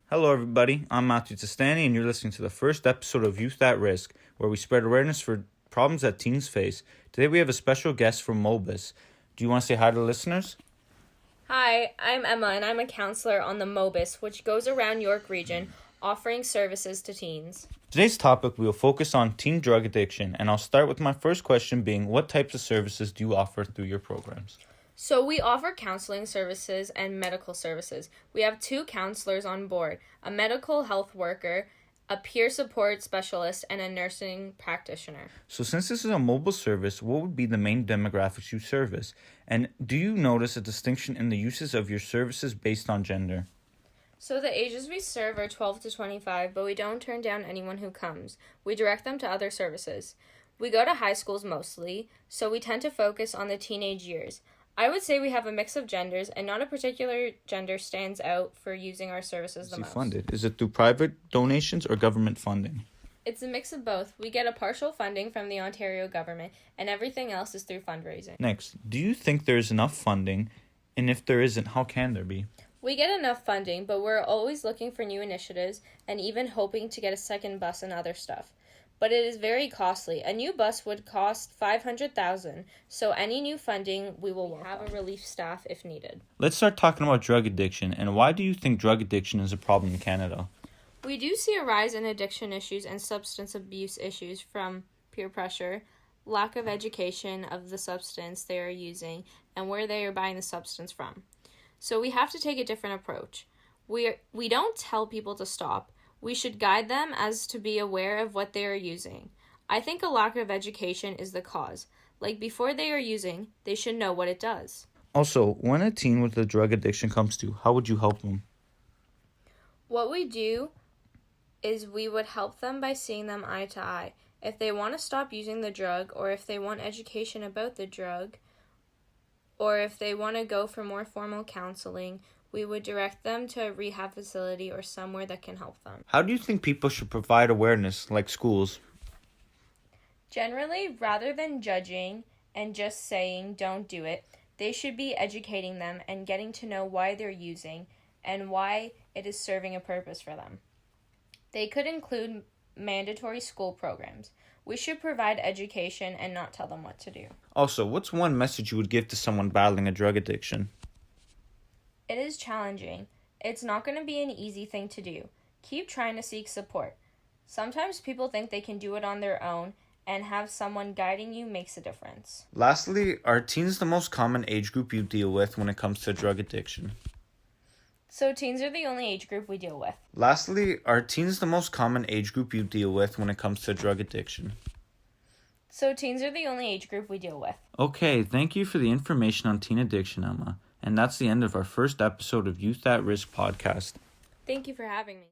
Hello, everybody. I'm Matthew Testani, and you're listening to the first episode of Youth at Risk, where we spread awareness for problems that teens face. Today, we have a special guest from MOBIS. Do you want to say hi to the listeners? Hi, I'm Emma, and I'm a counselor on the MOBIS, which goes around York Region, offering services to teens. Today's topic, we will focus on teen drug addiction, and I'll start with my first question being, what types of services do you offer through your programs? So we offer counseling services and medical services. We have 2 counselors on board, a medical health worker, a peer support specialist, and a nursing practitioner. So since this is a mobile service, what would be the main demographics you service? And do you notice a distinction in the uses of your services based on gender? So the ages we serve are 12 to 25, but we don't turn down anyone who comes. We direct them to other services. We go to high schools mostly, so we tend to focus on the teenage years. I would say we have a mix of genders, and not a particular gender stands out for using our services the most. Funded? Is it through private donations or government funding? It's a mix of both. We get a partial funding from the Ontario government, and everything else is through fundraising. Next, do you think there is enough funding? And if there isn't, how can there be? We get enough funding, but we're always looking for new initiatives and even hoping to get a second bus and other stuff. But it is very costly. A new bus would cost $500,000, so any new funding we will have a relief staff if needed. Let's start talking about drug addiction, and why do you think drug addiction is a problem in Canada? We do see a rise in addiction issues and substance abuse issues from peer pressure, lack of education of the substance they are using, and where they are buying the substance from. So we have to take a different approach. We don't tell people to stop. We should guide them as to be aware of what they are using. I think a lack of education is the cause. Like before they are using, they should know what it does. Also, when a teen with a drug addiction comes to, how would you help them? What we do is we would help them by seeing them eye to eye. If they want to stop using the drug, or if they want education about the drug, or if they want to go for more formal counseling, we would direct them to a rehab facility or somewhere that can help them. How do you think people should provide awareness, like schools? Generally, rather than judging and just saying don't do it, they should be educating them and getting to know why they're using and why it is serving a purpose for them. They could include mandatory school programs. We should provide education and not tell them what to do. Also, what's one message you would give to someone battling a drug addiction? It is challenging. It's not going to be an easy thing to do. Keep trying to seek support. Sometimes people think they can do it on their own, and have someone guiding you makes a difference. Lastly, are teens the most common age group you deal with when it comes to drug addiction? So teens are the only age group we deal with. Lastly, are teens the most common age group you deal with when it comes to drug addiction? So teens are the only age group we deal with. Okay, thank you for the information on teen addiction, Emma. And that's the end of our first episode of Youth at Risk podcast. Thank you for having me.